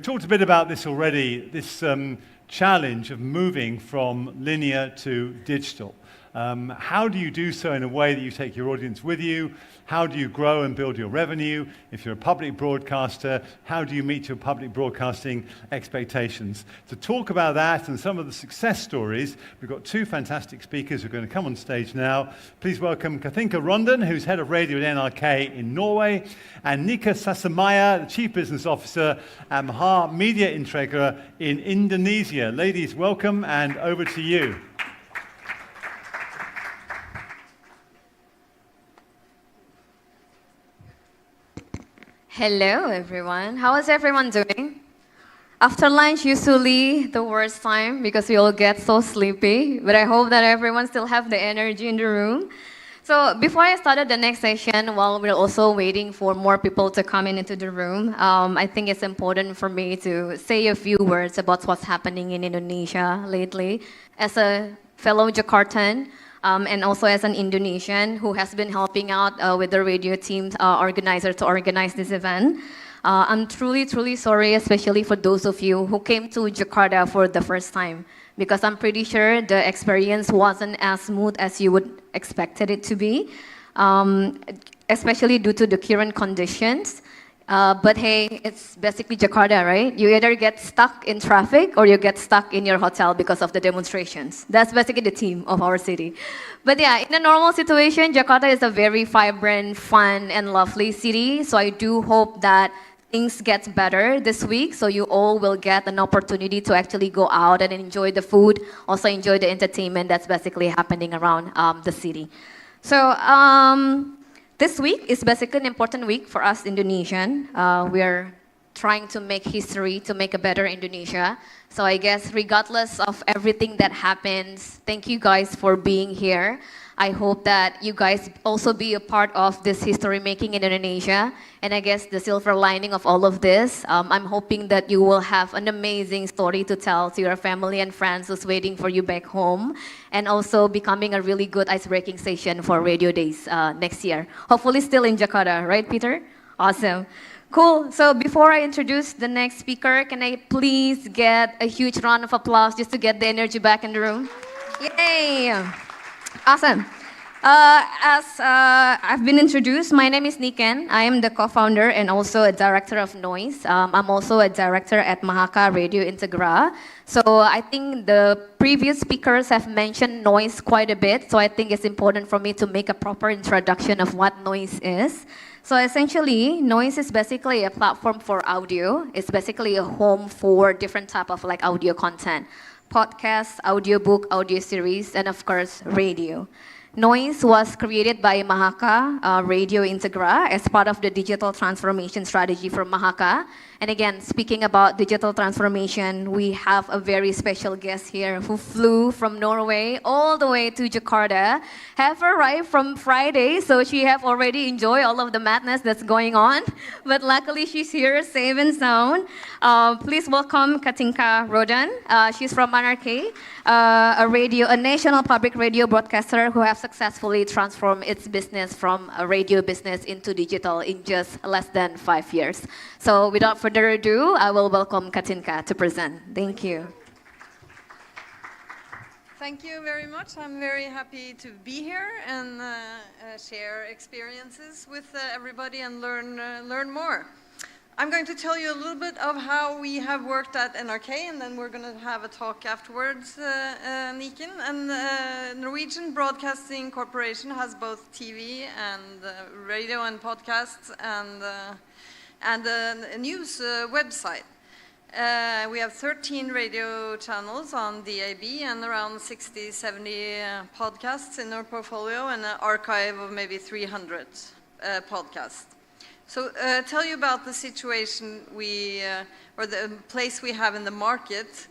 We talked a bit about this already, this challenge of moving from linear to digital. How do you do so in a way that you take your audience with you? How do you grow and build your revenue? If you're a public broadcaster, how do you meet your public broadcasting expectations? To talk about that and some of the success stories, we've got two fantastic speakers who are going to come on stage now. Please welcome Katinka Rondon, who's head of radio at NRK in Norway, and Nika Sasamaya, the Chief Business Officer at Maha Media Integra in Indonesia. Ladies, welcome, and over to you. Hello, everyone. How is everyone doing? After lunch, usually the worst time because we all get so sleepy, but I hope that everyone still have the energy in the room. So before I started the next session, while we're also waiting for more people to come into the room, I think it's important for me to say a few words about what's happening in Indonesia lately. As a fellow Jakartan, and also as an Indonesian who has been helping out with the radio team organizer to organize this event. I'm truly, truly sorry, especially for those of you who came to Jakarta for the first time, because I'm pretty sure the experience wasn't as smooth as you would expected it to be, especially due to the current conditions. But hey, it's basically Jakarta, right? You either get stuck in traffic or you get stuck in your hotel because of the demonstrations. That's basically the theme of our city. But yeah, in a normal situation, Jakarta is a very vibrant, fun, and lovely city. So I do hope that things get better this week, so you all will get an opportunity to actually go out and enjoy the food, also enjoy the entertainment that's basically happening around the city. So, this week is basically an important week for us Indonesian. We're trying to make history to make a better Indonesia. So I guess regardless of everything that happens, thank you guys for being here. I hope that you guys also be a part of this history making in Indonesia. And I guess the silver lining of all of this, I'm hoping that you will have an amazing story to tell to your family and friends who's waiting for you back home. And also becoming a really good ice-breaking station for Radiodays next year. Hopefully still in Jakarta, right, Peter? Awesome. Cool. So before I introduce the next speaker, can I please get a huge round of applause just to get the energy back in the room? Yay! Awesome. As I've been introduced, my name is Niken. I am the co-founder and also a director of Noise. I'm also a director at Mahaka Radio Integra. So I think the previous speakers have mentioned Noise quite a bit. So I think it's important for me to make a proper introduction of what Noise is. So essentially, Noise is basically a platform for audio. It's basically a home for different type of like audio content. Podcasts, audiobook, audio series, and of course, radio. Noise was created by Mahaka Radio Integra as part of the digital transformation strategy for Mahaka. And again, speaking about digital transformation, we have a very special guest here who flew from Norway all the way to Jakarta, have arrived from Friday, so she have already enjoyed all of the madness that's going on. But luckily, she's here, safe and sound. Please welcome Katinka Rondon. She's from NRK, a national public radio broadcaster who have successfully transformed its business from a radio business into digital in just less than 5 years. So without further ado, I will welcome Katinka to present. Thank you. Thank you very much. I'm very happy to be here and share experiences with everybody and learn more. I'm going to tell you a little bit of how we have worked at NRK, and then we're going to have a talk afterwards, Niken. And Norwegian Broadcasting Corporation has both TV and radio and podcasts and a news website. We have 13 radio channels on DAB and around 60, 70 podcasts in our portfolio and an archive of maybe 300 podcasts. So tell you about the situation or the place we have in the market.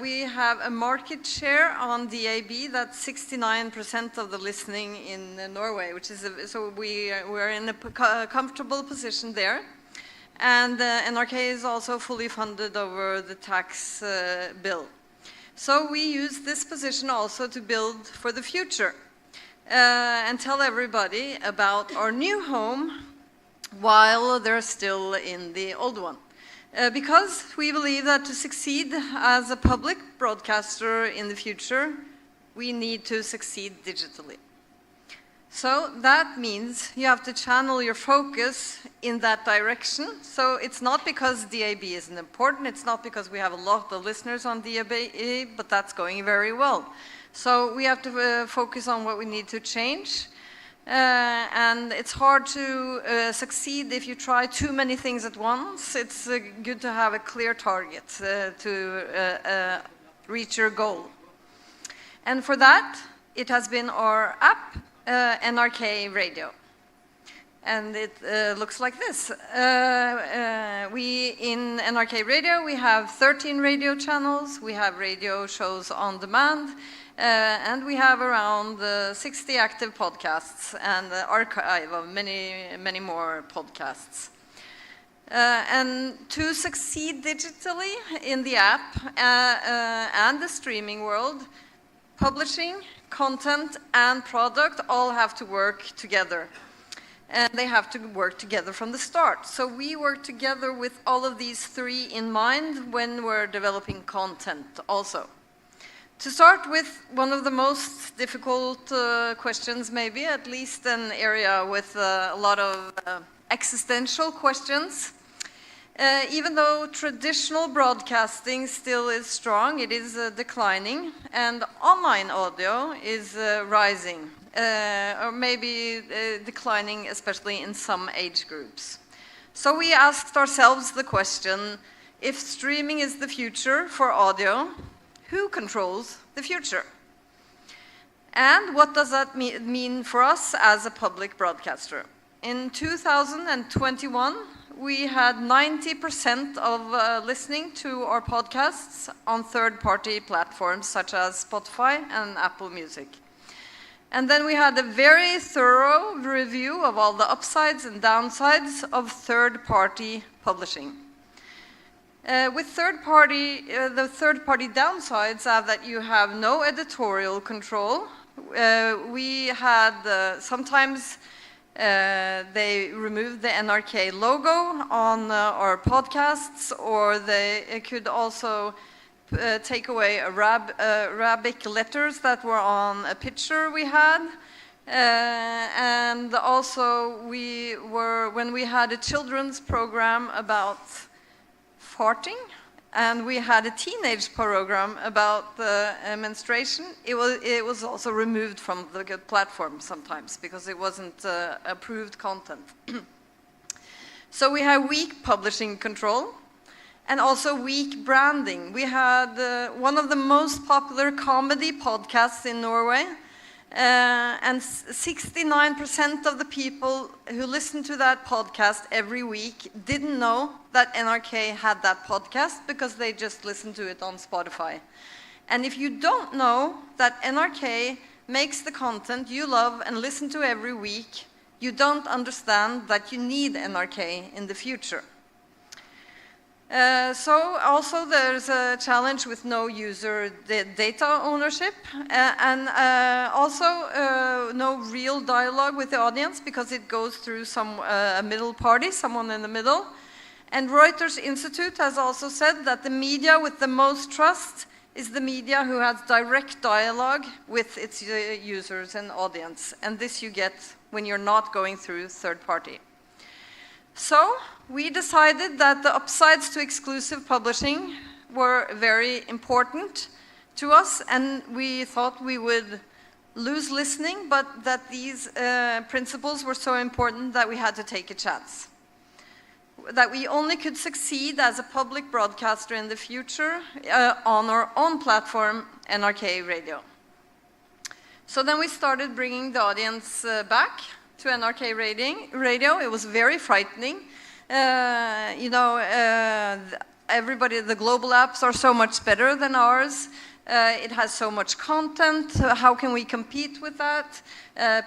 We have a market share on DAB that's 69% of the listening in Norway, which is so we're in a comfortable position there. And NRK is also fully funded over the tax bill. So we use this position also to build for the future and tell everybody about our new home while they're still in the old one. Because we believe that to succeed as a public broadcaster in the future, we need to succeed digitally. So that means you have to channel your focus in that direction. So it's not because DAB isn't important, it's not because we have a lot of listeners on DAB, but that's going very well. So we have to focus on what we need to change. And it's hard to succeed if you try too many things at once. It's good to have a clear target to reach your goal. And for that, it has been our app, NRK Radio. And it looks like this. In NRK Radio, we have 13 radio channels, we have radio shows on demand, and we have around 60 active podcasts and an archive of many more podcasts. And to succeed digitally in the app and the streaming world, publishing, content, and product all have to work together. And they have to work together from the start. So we work together with all of these three in mind when we're developing content also. To start with, one of the most difficult questions, maybe, at least an area with a lot of existential questions. Even though traditional broadcasting still is strong, it is declining, and online audio is rising, or maybe declining, especially in some age groups. So we asked ourselves the question, if streaming is the future for audio, who controls the future? And what does that mean for us as a public broadcaster? In 2021, we had 90% of listening to our podcasts on third-party platforms such as Spotify and Apple Music. And then we had a very thorough review of all the upsides and downsides of third-party publishing. With the third-party downsides are that you have no editorial control. We had sometimes they removed the NRK logo on our podcasts, or they could also take away Arabic letters that were on a picture we had. And also when we had a children's program about farting, and we had a teenage program about menstruation, it was also removed from the platform sometimes because it wasn't approved content. So we have weak publishing control and also weak branding. We had one of the most popular comedy podcasts in Norway, and 69% of the people who listen to that podcast every week didn't know that NRK had that podcast because they just listened to it on Spotify. And if you don't know that NRK makes the content you love and listen to every week, you don't understand that you need NRK in the future. So also there's a challenge with no user data ownership, and also no real dialogue with the audience because it goes through a middle party, someone in the middle. And Reuters Institute has also said that the media with the most trust is the media who has direct dialogue with its users and audience. And this you get when you're not going through third party. So we decided that the upsides to exclusive publishing were very important to us, and we thought we would lose listening, but that these principles were so important that we had to take a chance. That we only could succeed as a public broadcaster in the future on our own platform, NRK Radio. So then we started bringing the audience back to NRK Radio. It was very frightening. Everybody, the global apps are so much better than ours. It has so much content. How can we compete with that?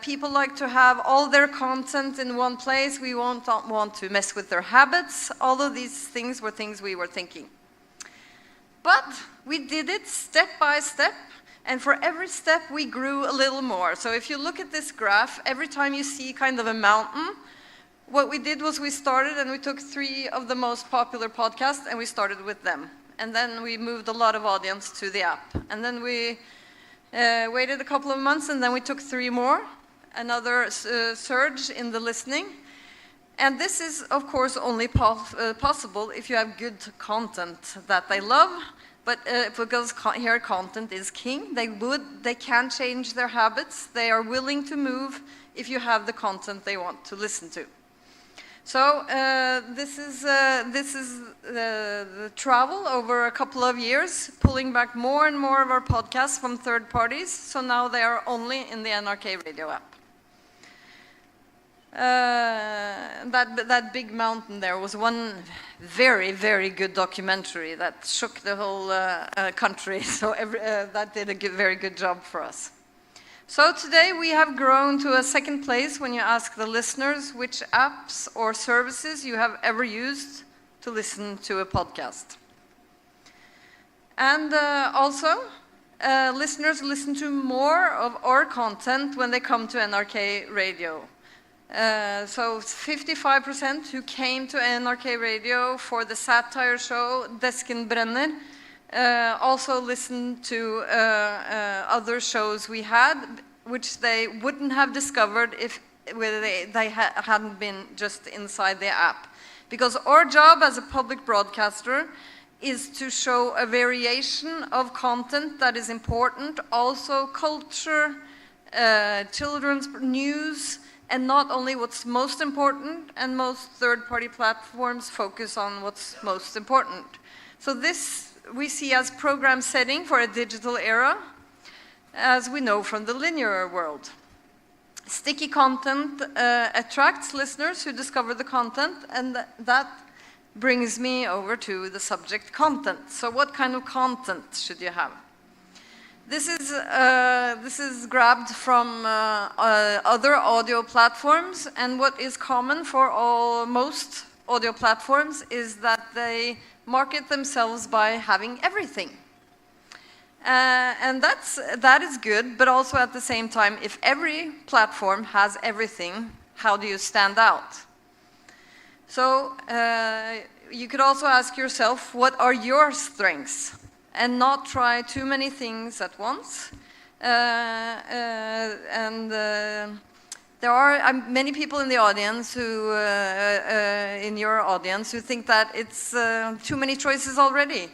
People like to have all their content in one place. We won't want to mess with their habits. All of these things were things we were thinking. But we did it step by step. And for every step, we grew a little more. So if you look at this graph, every time you see kind of a mountain, what we did was we started and we took 3 of the most popular podcasts and we started with them. And then we moved a lot of audience to the app. And then we waited a couple of months and then we took 3 more, another surge in the listening. And this is, of course, only possible if you have good content that they love. But because here content is king, they can change their habits. They are willing to move if you have the content they want to listen to. So this is the travel over a couple of years, pulling back more and more of our podcasts from third parties. So now they are only in the NRK Radio app. That big mountain there was one very, very good documentary that shook the whole country. So that did a very good job for us. So today we have grown to a second place when you ask the listeners which apps or services you have ever used to listen to a podcast. And also, listeners listen to more of our content when they come to NRK Radio. So 55% who came to NRK Radio for the satire show Desken Brenner also listened to other shows we had, which they wouldn't have discovered if they hadn't been just inside the app. Because our job as a public broadcaster is to show a variation of content that is important, also culture, children's news, and not only what's most important, and most third-party platforms focus on what's most important. So this we see as program setting for a digital era, as we know from the linear world. Sticky content attracts listeners who discover the content, and that brings me over to the subject content. So what kind of content should you have? This is grabbed from other audio platforms, and what is common for most audio platforms is that they market themselves by having everything. And that is good, but also at the same time, if every platform has everything, how do you stand out? So you could also ask yourself, what are your strengths? And not try too many things at once. There are many people in the audience who, in your audience, who think that it's too many choices already.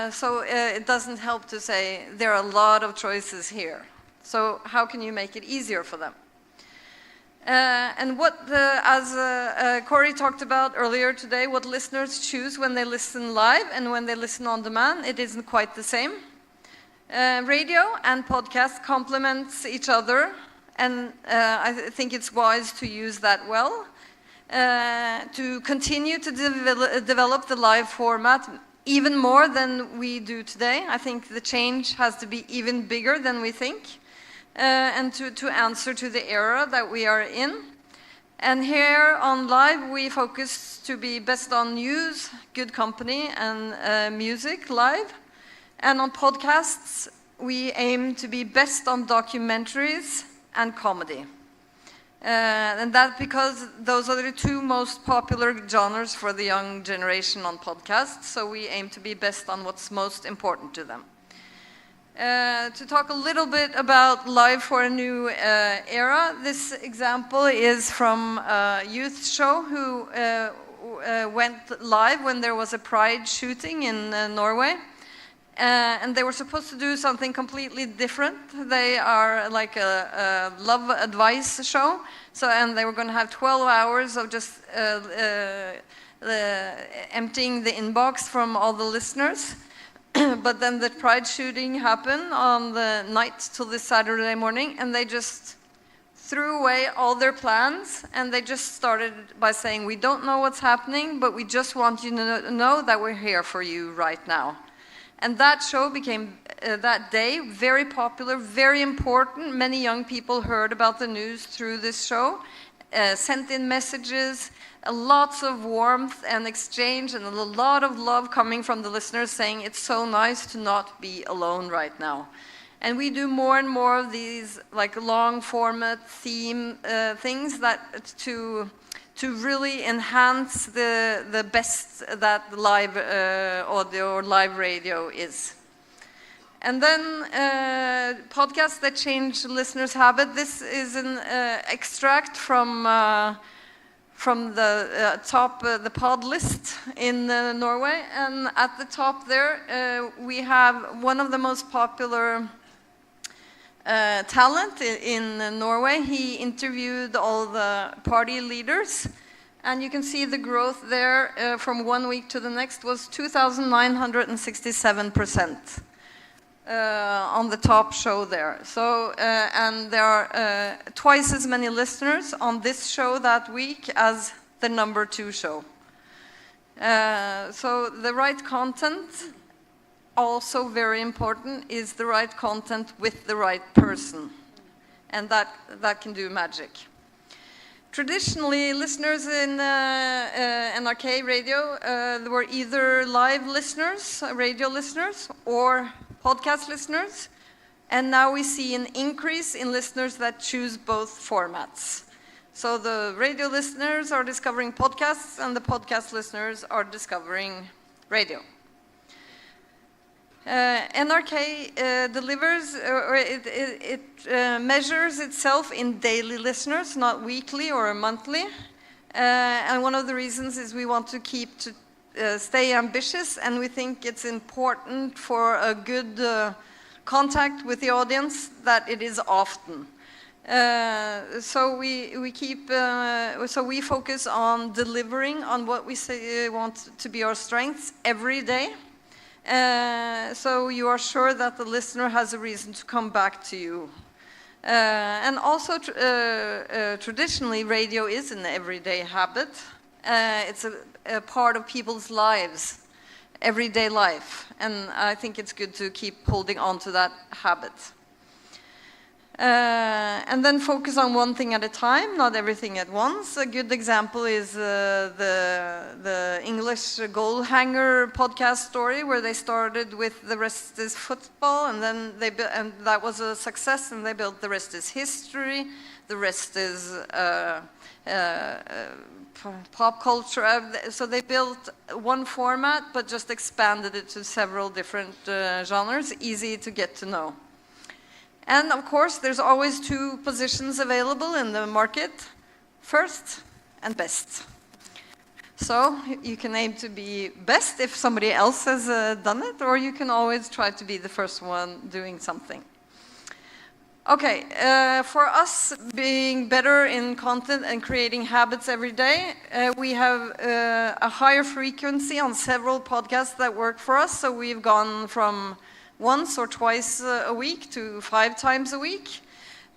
So it doesn't help to say there are a lot of choices here. So how can you make it easier for them? And as Corey talked about earlier today, what listeners choose when they listen live and when they listen on demand, it isn't quite the same. Radio and podcast complements each other, and I think it's wise to use that well. To continue to develop the live format even more than we do today. I think the change has to be even bigger than we think. And to answer to the era that we are in. And here on live, we focus to be best on news, good company, and music live. And on podcasts, we aim to be best on documentaries and comedy. And that's because those are the 2 most popular genres for the young generation on podcasts. So we aim to be best on what's most important to them. To talk a little bit about Live for a New Era, this example is from a youth show who went live when there was a pride shooting in Norway. And they were supposed to do something completely different. They are like a love advice show. And they were going to have 12 hours of just emptying the inbox from all the listeners. But then the pride shooting happened on the night till this Saturday morning, and they just threw away all their plans, and they just started by saying, we don't know what's happening, but we just want you to know that we're here for you right now. And that show became, that day, very popular, very important. Many young people heard about the news through this show, sent in messages, lots of warmth and exchange, and a lot of love coming from the listeners saying it's so nice to not be alone right now. And we do more and more of these like long format theme things that to to really enhance the best that live audio or live radio is. And then podcasts that change listeners' habit. This is an extract from the top, the pod list in Norway. And at the top there, we have one of the most popular talent in Norway. He interviewed all the party leaders. And you can see the growth there from 1 week to the next was 2,967%. On the top show there. So, and there are twice as many listeners on this show that week as the number 2 show. So the right content, also very important, is the right content with the right person. And that can do magic. Traditionally, listeners in NRK radio were either live listeners, radio listeners, or podcast listeners, and now we see an increase in listeners that choose both formats. So the radio listeners are discovering podcasts, and the podcast listeners are discovering radio. NRK delivers, or it measures itself in daily listeners, not weekly or monthly. And one of the reasons is we want to stay ambitious, and we think it's important for a good contact with the audience that it is often. So we focus on delivering on what we say want to be our strengths every day. So you are sure that the listener has a reason to come back to you. And also traditionally, radio is an everyday habit. It's a part of people's lives, everyday life, and I think it's good to keep holding on to that habit. And then focus on one thing at a time, not everything at once. A good example is the English goal hanger podcast story, where they started with "The Rest is Football," and then and that was a success, and they built "The Rest is History," "The Rest is pop culture." So they built one format, but just expanded it to several different genres, easy to get to know. And of course, there's always 2 positions available in the market: first and best. So you can aim to be best if somebody else has done it, or you can always try to be the first one doing something. Okay, for us being better in content and creating habits every day, we have a higher frequency on several podcasts that work for us. So we've gone from once or twice a week to 5 times a week.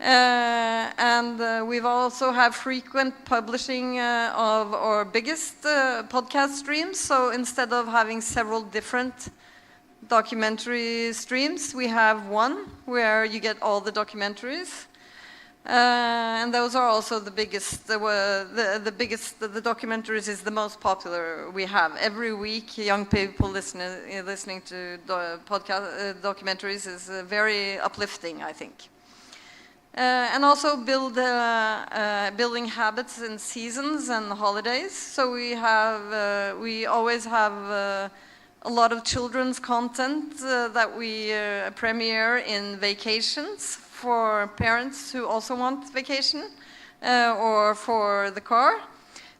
And we've also have frequent publishing of our biggest podcast streams. So instead of having several different documentary streams, we have one where you get all the documentaries, and those are also the biggest. The documentaries is the most popular we have. Every week, young people listening to podcast documentaries is very uplifting, I think. And also building habits in seasons and holidays. So we always have a lot of children's content that we premiere in vacations for parents who also want vacation, or for the car.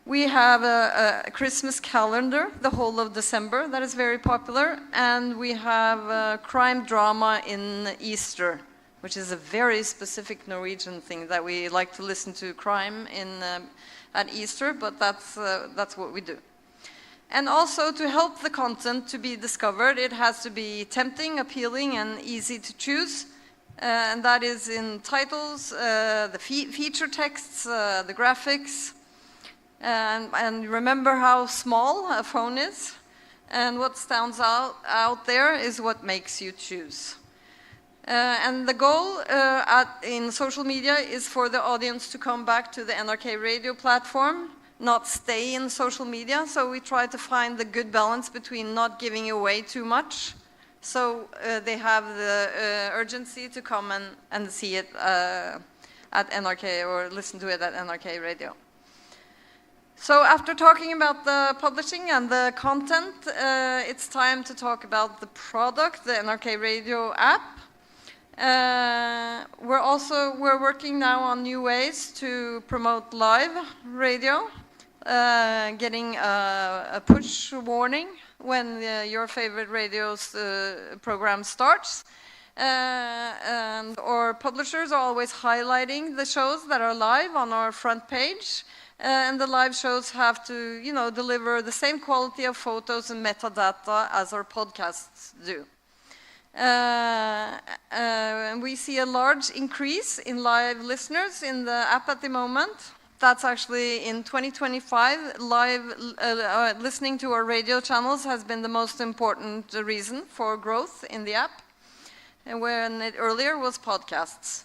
We have a Christmas calendar the whole of December that is very popular, and we have a crime drama in Easter, which is a very specific Norwegian thing that we like to listen to crime at Easter, but that's what we do. And also, to help the content to be discovered, it has to be tempting, appealing, and easy to choose. And that is in titles, the feature texts, the graphics. And remember how small a phone is. And what stands out there is what makes you choose. And the goal in social media is for the audience to come back to the NRK radio platform, not stay in social media. So we try to find the good balance between not giving away too much, so they have the urgency to come and see it at NRK or listen to it at NRK radio. So after talking about the publishing and the content, it's time to talk about the product, the NRK Radio app. We're working now on new ways to promote live radio, getting a push warning when your favorite radio's program starts. And our publishers are always highlighting the shows that are live on our front page. And the live shows have to, deliver the same quality of photos and metadata as our podcasts do. And we see a large increase in live listeners in the app at the moment. That's actually in 2025, listening to our radio channels has been the most important reason for growth in the app, and when it earlier was podcasts.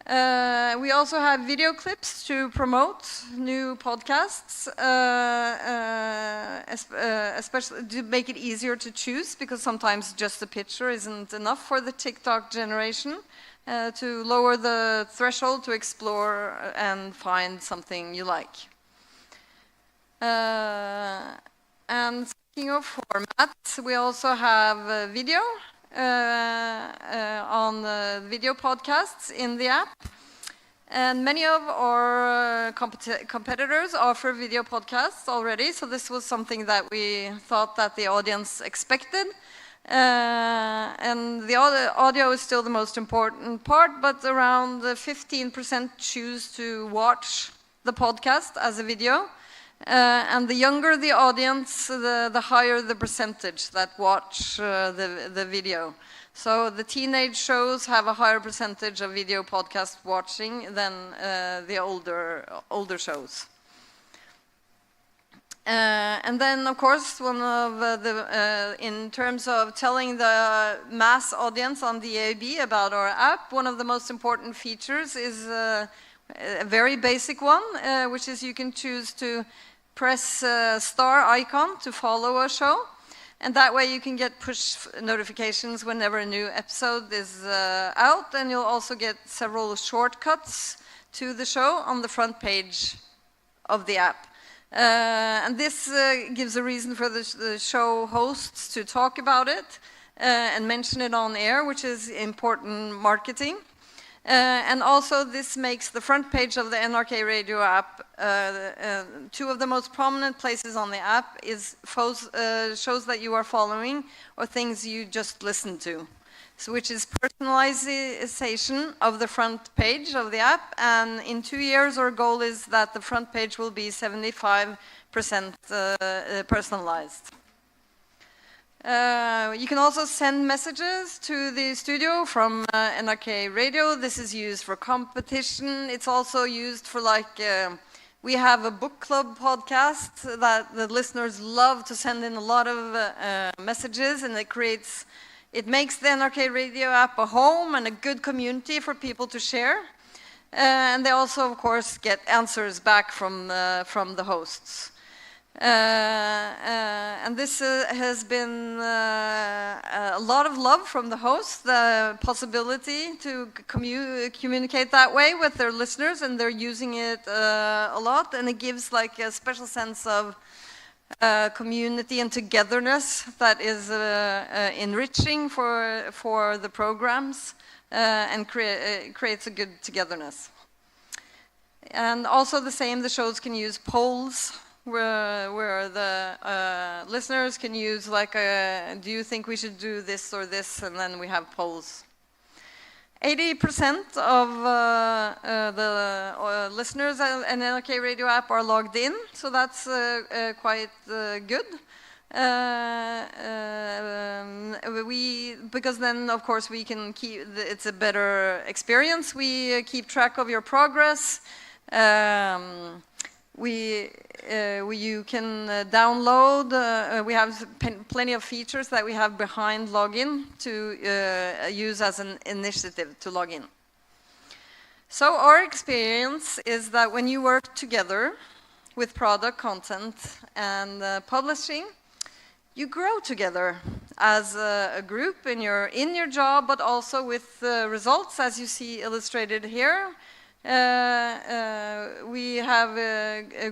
We also have video clips to promote new podcasts, especially to make it easier to choose, because sometimes just a picture isn't enough for the TikTok generation, to lower the threshold to explore and find something you like. And speaking of formats, we also have video. On video podcasts in the app. And many of our competitors offer video podcasts already, so this was something that we thought that the audience expected. And the audio is still the most important part, but around 15% choose to watch the podcast as a video. And the younger the audience, the higher the percentage that watch the video. So the teenage shows have a higher percentage of video podcast watching than the older shows. And then, of course, one of in terms of telling the mass audience on DAB about our app, one of the most important features is a very basic one, which is you can choose to press star icon to follow a show, and that way you can get push notifications whenever a new episode is out, and you'll also get several shortcuts to the show on the front page of the app. And this gives a reason for the show hosts to talk about it and mention it on air, which is important marketing. And also this makes the front page of the NRK Radio app, two of the most prominent places on the app is shows that you are following or things you just listened to. So which is personalization of the front page of the app, and in 2 years our goal is that the front page will be 75% personalized. You can also send messages to the studio from NRK Radio. This is used for competition. It's also used for we have a book club podcast that the listeners love to send in a lot of messages, and it makes the NRK Radio app a home and a good community for people to share. And they also, of course, get answers back from the hosts. And this has been a lot of love from the hosts, the possibility to communicate that way with their listeners, and they're using it a lot, and it gives like a special sense of community and togetherness that is enriching for the programs and creates a good togetherness. And also the shows can use polls where the listeners can use do you think we should do this or this, and then we have polls. 80% of the listeners in NRK Radio app are logged in, so that's quite good. Because then, of course, we can it's a better experience. We keep track of your progress. You can download, we have plenty of features that we have behind login to use as an initiative to log in. So our experience is that when you work together with product content and publishing, you grow together as a group in your job, but also with results, as you see illustrated here, We have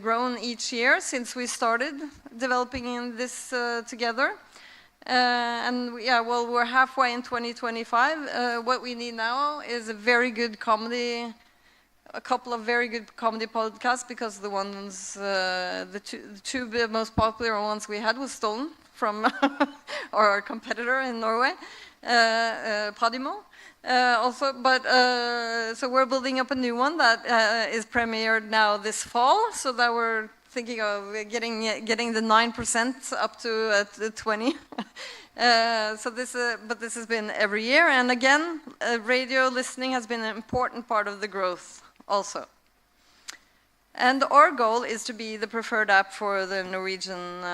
grown each year since we started developing in this together. Well, we're halfway in 2025. What we need now is a couple of very good comedy podcasts, because the ones, the two most popular ones we had was stolen from our competitor in Norway, Podimo. So we're building up a new one that is premiered now this fall, so that we're thinking of getting the 9% up to 20. But this has been every year, and again, radio listening has been an important part of the growth also. And our goal is to be the preferred app for the Norwegian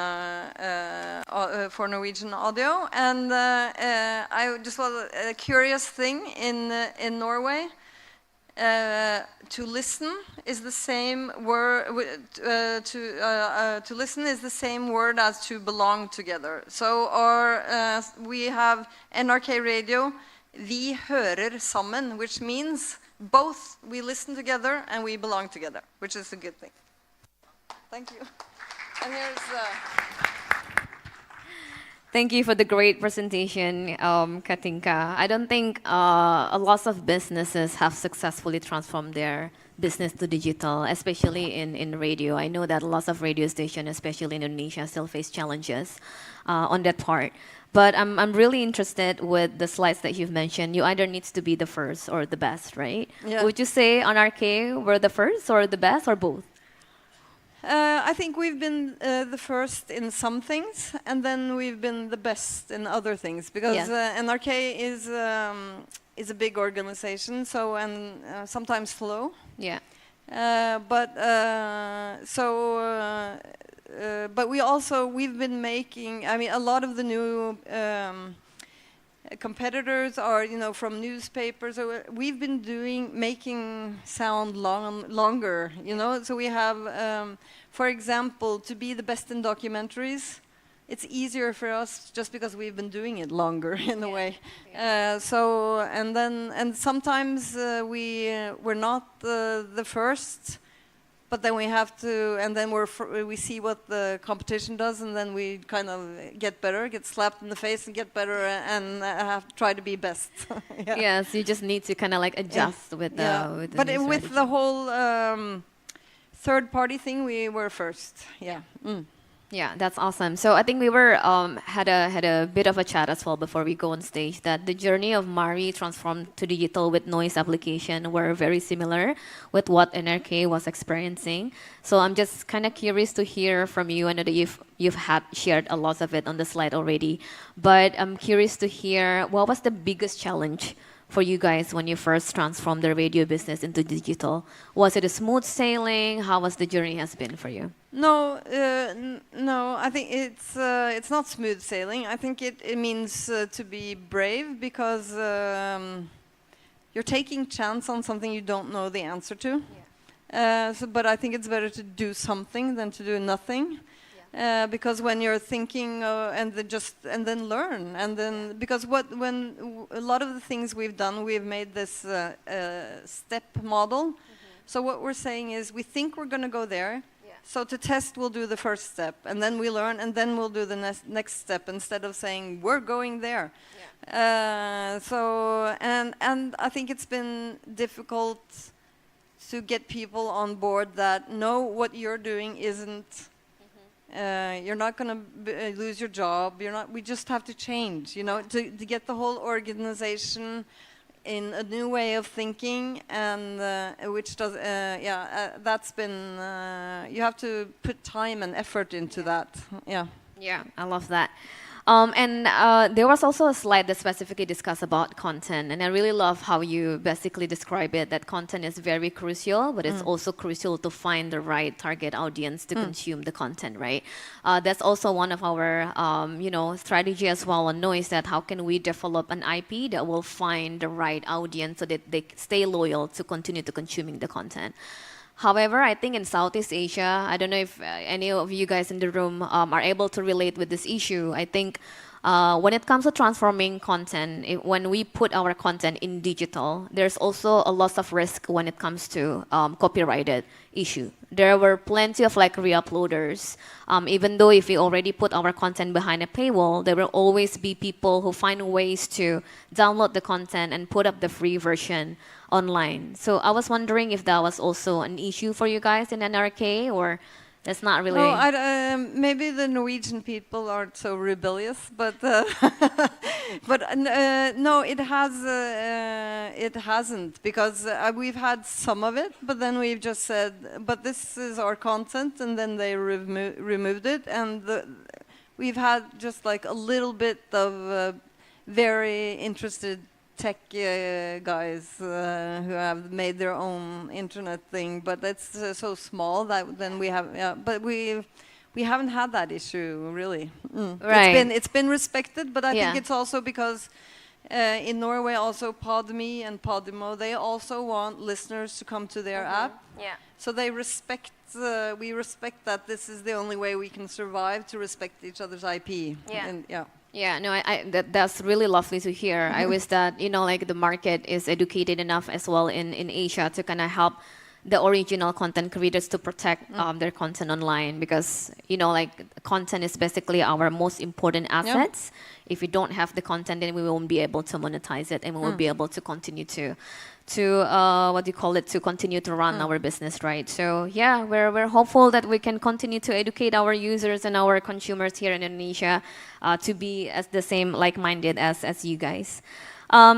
audio. And I just was a curious thing in Norway. To listen is the same word. To listen is the same word as to belong together. So we have NRK Radio. Vi hører sammen, which means both we listen together and we belong together, which is a good thing. Thank you. And here's. Thank you for the great presentation, Katinka. I don't think a lot of businesses have successfully transformed their business to digital, especially in radio. I know that lots of radio stations, especially in Indonesia, still face challenges on that part. But I'm really interested with the slides that you've mentioned. You either needs to be the first or the best, right? Yeah. Would you say on RK we're the first or the best or both? I think we've been the first in some things, and then we've been the best in other things, because NRK is a big organization, so and sometimes slow. Yeah. But we've been making. I mean, a lot of the new competitors are, from newspapers. So we've been making sound longer. So we have, for example, to be the best in documentaries. It's easier for us just because we've been doing it longer in a way. Yeah. And sometimes we're not the first. But then we have to, and then we see what the competition does, and then we kind of get better, get slapped in the face, and get better, and have to try to be best. Yeah. Yes, you just need to kind of like adjust with the. But with the whole third-party thing, we were first. Yeah. Mm. Yeah, that's awesome. So I think we were had a bit of a chat as well before we go on stage, that the journey of Mari transformed to digital with noise application were very similar with what NRK was experiencing. So I'm just kind of curious to hear from you. I know that you've had shared a lot of it on the slide already, but I'm curious to hear what was the biggest challenge for you guys when you first transformed the radio business into digital? Was it a smooth sailing? How was the journey has been for you? No, I think it's not smooth sailing. I think it means to be brave, because you're taking chance on something you don't know the answer to. Yeah. But I think it's better to do something than to do nothing. Because when you're thinking and then learn, and then because when a lot of the things we've done, we've made this step model. So what we're saying is we think we're going to go there. So to test, we'll do the first step, and then we learn, and then we'll do the next step, instead of saying we're going there. And I think it's been difficult to get people on board that know what you're doing isn't. You're not going to lose your job. We just have to change, to get the whole organization in a new way of thinking, and which does, that's been. You have to put time and effort into that. Yeah. Yeah, I love that. And there was also a slide that specifically discussed about content, and I really love how you basically describe it, that content is very crucial, but it's also crucial to find the right target audience to consume the content, right? That's also one of our, strategy as well on Noise, that how can we develop an IP that will find the right audience so that they stay loyal to continue to consuming the content. However, I think in Southeast Asia, I don't know if any of you guys in the room are able to relate with this issue. I think when it comes to transforming content, when we put our content in digital, there's also a lot of risk when it comes to copyrighted issue. There were plenty of like re-uploaders. Even though if we already put our content behind a paywall, there will always be people who find ways to download the content and put up the free version online. So I was wondering if that was also an issue for you guys in NRK, or that's not really. No, maybe the Norwegian people aren't so rebellious, but no, it hasn't, because we've had some of it, but then we've just said, but this is our content, and then they removed it, and we've had just like a little bit of very interested tech guys who have made their own internet thing, but it's so small that then we have, but we haven't had that issue really. Right. It's been respected, but I think it's also because in Norway also Podme and Podimo, they also want listeners to come to their app. Yeah. So they respect, we respect that this is the only way we can survive, to respect each other's IP. Yeah. And, Yeah, no, that's really lovely to hear. I wish that, like the market is educated enough as well in Asia to kind of help the original content creators to protect their content online, because, like content is basically our most important assets. If we don't have the content, then we won't be able to monetize it, and we won't be able to continue to continue to run our business, right? So yeah, we're hopeful that we can continue to educate our users and our consumers here in Indonesia to be as the same like-minded as you guys.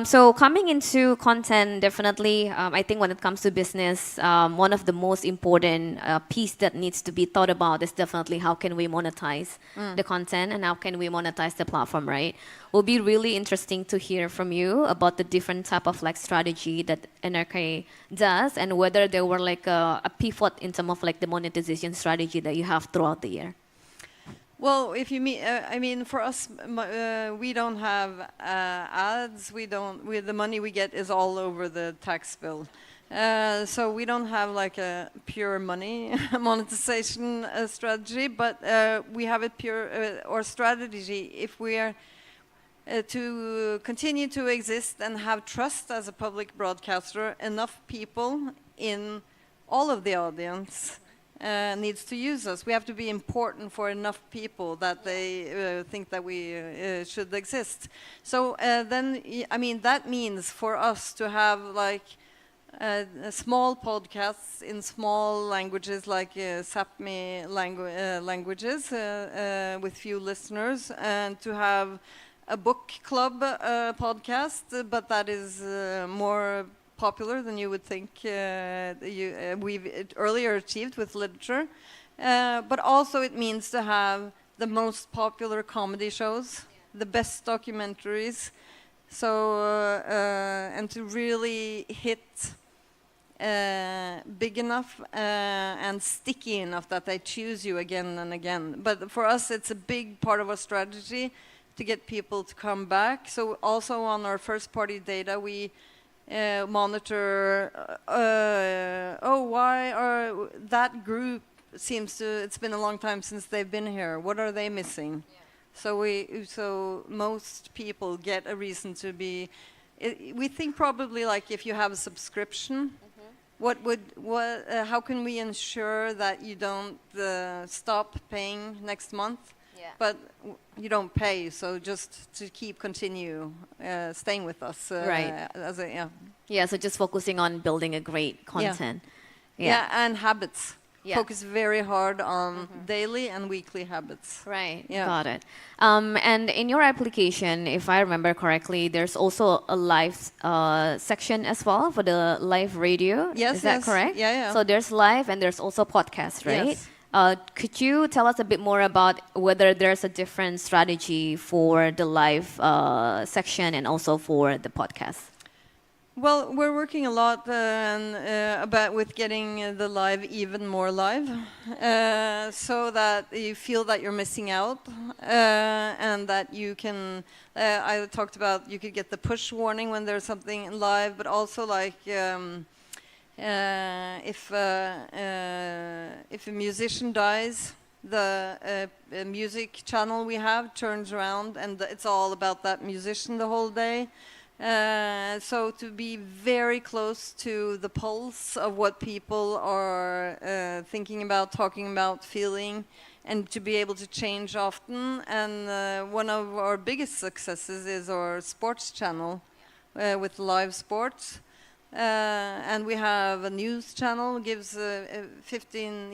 So coming into content, definitely, I think when it comes to business, one of the most important piece that needs to be thought about is definitely how can we monetize the content and how can we monetize the platform, right? Will be really interesting to hear from you about the different type of like strategy that NRK does, and whether there were like a pivot in terms of like the monetization strategy that you have throughout the year. Well, if you mean, I mean, for us, we don't have ads. The money we get is all over the tax bill. So we don't have like a pure money monetization strategy, but we have a pure or strategy if we are to continue to exist and have trust as a public broadcaster. Enough people in all of the audience needs to use us. We have to be important for enough people that they think that we should exist. So then, I mean, that means for us to have like small podcasts in small languages, like Sapmi languages with few listeners, and to have a book club podcast, but that is more popular than you would think we've earlier achieved with literature. But also it means to have the most popular comedy shows, the best documentaries, so and to really hit big enough and sticky enough that they choose you again and again. But for us, it's a big part of our strategy to get people to come back. So also on our first party data, we monitor, why are that group seems to, it's been a long time since they've been here. What are they missing? Yeah. So most people get a reason to be, we think probably like if you have a subscription, how can we ensure that you don't stop paying next month? Yeah. But you don't pay, so just to continue staying with us. Right. Yeah, so just focusing on building a great content. Yeah, and habits. Yeah. Focus very hard on daily and weekly habits. Right, got it. And in your application, if I remember correctly, there's also a live section as well for the live radio. Yes, is that correct? Yeah. So there's live and there's also podcast, right? Yes. Could you tell us a bit more about whether there's a different strategy for the live section and also for the podcast? Well, we're working a lot with getting the live even more live, so that you feel that you're missing out, and that you can. I talked about you could get the push warning when there's something live, but also like. If a musician dies, the music channel we have turns around, and it's all about that musician the whole day. So to be very close to the pulse of what people are thinking about, talking about, feeling, and to be able to change often. And one of our biggest successes is our sports channel with live sports. And we have a news channel, gives 15,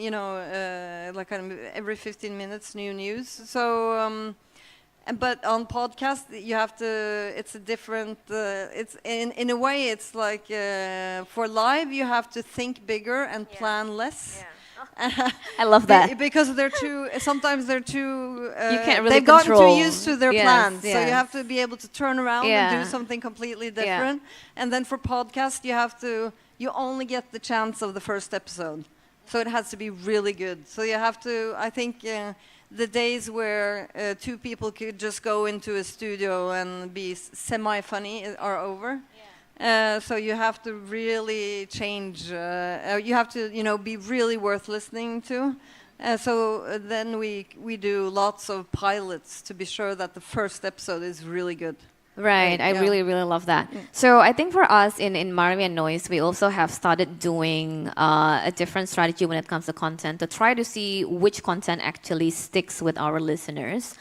like kind of every 15 minutes new news. So, but on podcast, you have to, it's a different, it's in a way, it's like for live, you have to think bigger and plan less. Yeah. I love that. Because they're too, sometimes they're too, you can't really they've gotten control. too used to their plans. So you Yes. have to be able to turn around and do something completely different. And then for podcast, you only get the chance of the first episode. So it has to be really good. So you have to, I think, the days where two people could just go into a studio and be semi-funny are over. So you have to really change. You have to, be really worth listening to. So then we do lots of pilots to be sure that the first episode is really good. Right, I really, really love that. So I think for us in Marvi and Noise, we also have started doing a different strategy when it comes to content to try to see which content actually sticks with our listeners.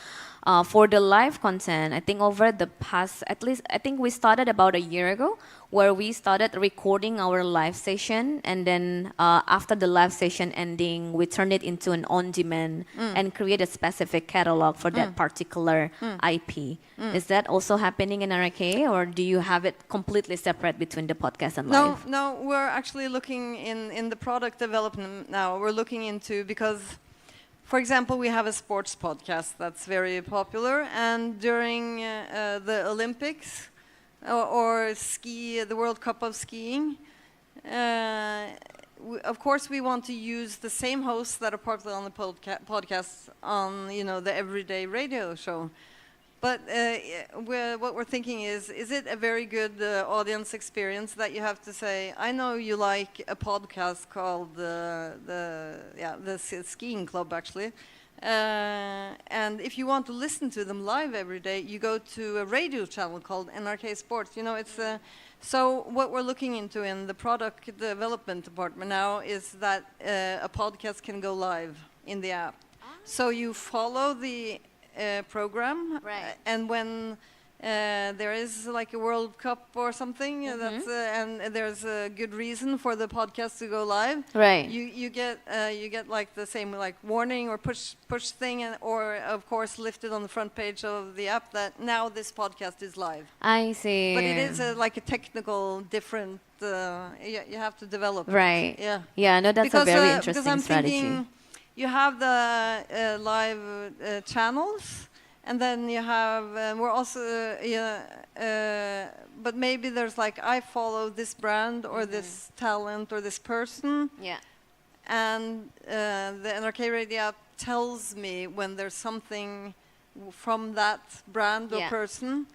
For the live content, I think over the past, at least, I think we started about a year ago, where we started recording our live session, and then after the live session ending, we turned it into an on-demand and create a specific catalog for that particular IP. Is that also happening in RK, or do you have it completely separate between the podcast and live? No, we're actually looking in the product development now. We're looking into, because for example, we have a sports podcast that's very popular, and during the Olympics or the World Cup of skiing, of course we want to use the same hosts that are popular on the podcast on the everyday radio show. But what we're thinking is it a very good audience experience that you have to say, I know you like a podcast called the Skiing Club, actually. And if you want to listen to them live every day, you go to a radio channel called NRK Sports. So what we're looking into in the product development department now is that a podcast can go live in the app. So you follow the program, and when there is like a World Cup or something, that's and there's a good reason for the podcast to go live. Right. You get like the same like warning or push thing, or of course listed on the front page of the app that now this podcast is live. I see. But it is like a technical different. You have to develop. Right. Yeah. Yeah. No, that's a very interesting because I'm strategy. Thinking, you have the live channels, and then you have we're also but maybe there's like I follow this brand or this talent or this person, and the NRK Radio app tells me when there's something from that brand or person.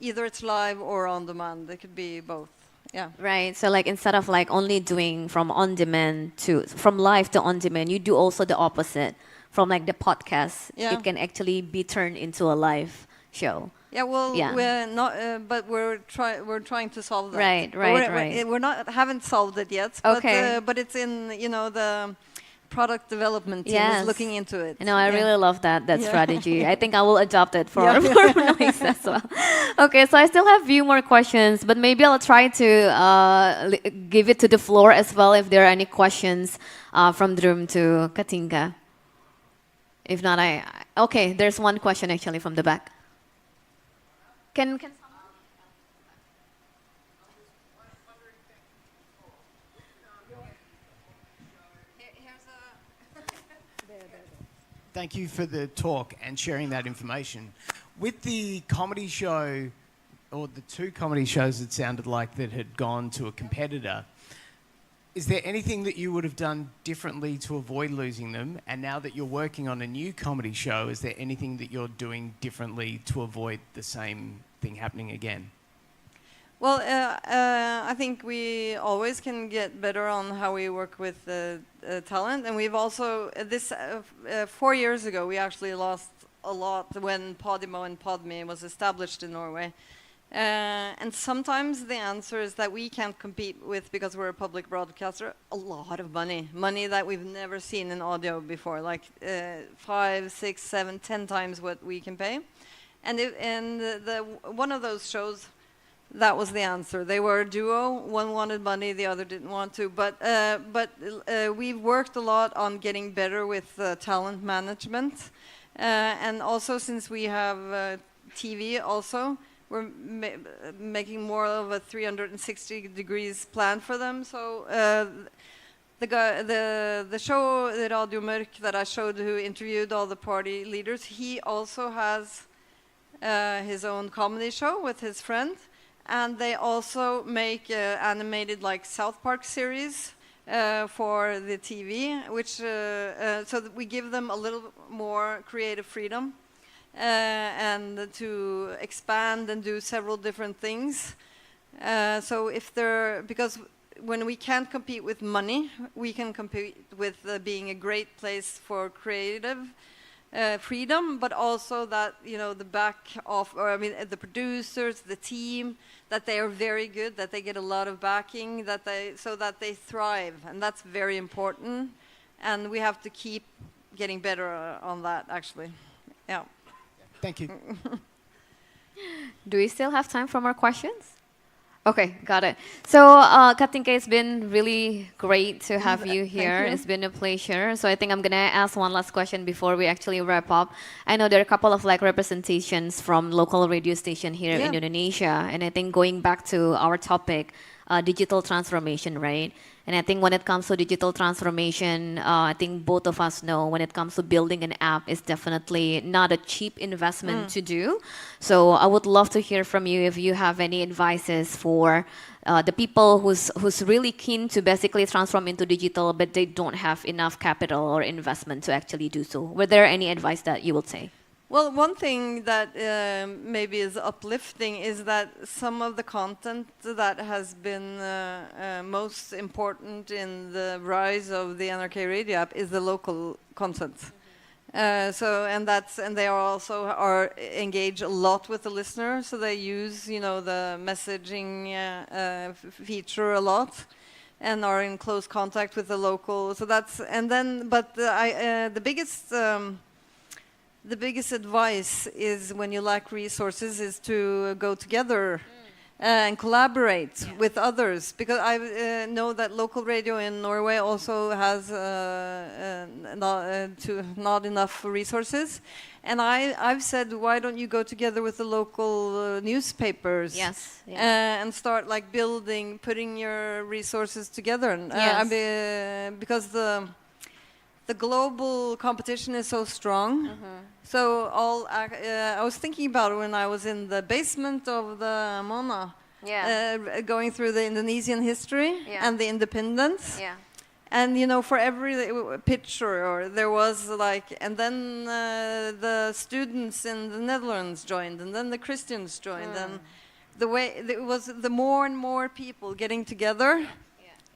Either it's live or on demand. It could be both. Yeah. Right. So like instead of like only doing from live to on demand, you do also the opposite. From like the podcast, it can actually be turned into a live show. Yeah. Well, we're not, but we're trying to solve that. Right. We're haven't solved it yet. Okay. But it's in the product development team is looking into it. I really love that strategy. I think I will adopt it for Noise as well. Okay, so I still have a few more questions, but maybe I'll try to give it to the floor as well if there are any questions from the room to Katinka. If not, okay, there's one question actually from the back. Can someone? Thank you for the talk and sharing that information. With the comedy show, or the two comedy shows it sounded like that had gone to a competitor, is there anything that you would have done differently to avoid losing them? And now that you're working on a new comedy show, is there anything that you're doing differently to avoid the same thing happening again? Well, I think we always can get better on how we work with talent, and we've also 4 years ago we actually lost a lot when Podimo and Podme was established in Norway, and sometimes the answer is that we can't compete with, because we're a public broadcaster, a lot of money that we've never seen in audio before, like 5, 6, 7, 10 times what we can pay, and one of those shows. That was the answer. They were a duo. One wanted money, the other didn't want to. But we've worked a lot on getting better with talent management, and also since we have TV, also we're making more of a 360 degrees plan for them. So the show, the Radio Mørk, that I showed, who interviewed all the party leaders, he also has his own comedy show with his friend. And they also make animated, like, South Park series for the TV, which so that we give them a little more creative freedom and to expand and do several different things. So because when we can't compete with money, we can compete with being a great place for creative freedom, but also that, the the producers, the team, that they are very good, that they get a lot of backing, so that they thrive, and that's very important, and we have to keep getting better on that, actually. Yeah. Thank you. Do we still have time for more questions? Okay, got it. So, Katinka, it's been really great to have you here. Thank you. It's been a pleasure. So I think I'm gonna ask one last question before we actually wrap up. I know there are a couple of representations from local radio station here in Indonesia, and I think going back to our topic, digital transformation, right? And I think when it comes to digital transformation, I think both of us know when it comes to building an app is definitely not a cheap investment to do. So I would love to hear from you if you have any advices for the people who's really keen to basically transform into digital, but they don't have enough capital or investment to actually do so. Were there any advice that you would say? Well, one thing that maybe is uplifting is that some of the content that has been most important in the rise of the NRK radio app is the local content. And they are engage a lot with the listener, so they use the messaging feature a lot, and are in close contact with the local. So that's the biggest advice is, when you lack resources, is to go together and collaborate with others. Because I know that local radio in Norway also has not enough resources. And I've said, why don't you go together with the local newspapers? Yes. And start putting your resources together. Because the global competition is so strong. So I was thinking about it when I was in the basement of the Mona, going through the Indonesian history and the independence. Yeah. And for every picture, there was and then the students in the Netherlands joined, and then the Christians joined, and the way it was, the more and more people getting together.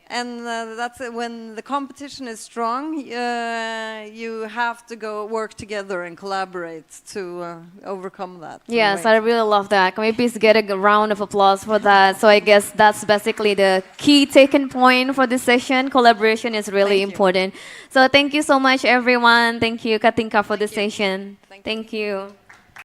And that's when the competition is strong. You have to work together and collaborate to overcome that. Yes, I really love that. Can we please get a round of applause for that? So I guess that's basically the key taken point for this session. Collaboration is really important. So thank you so much, everyone. Thank you, Katinka, for this session. Thank you. Thank you.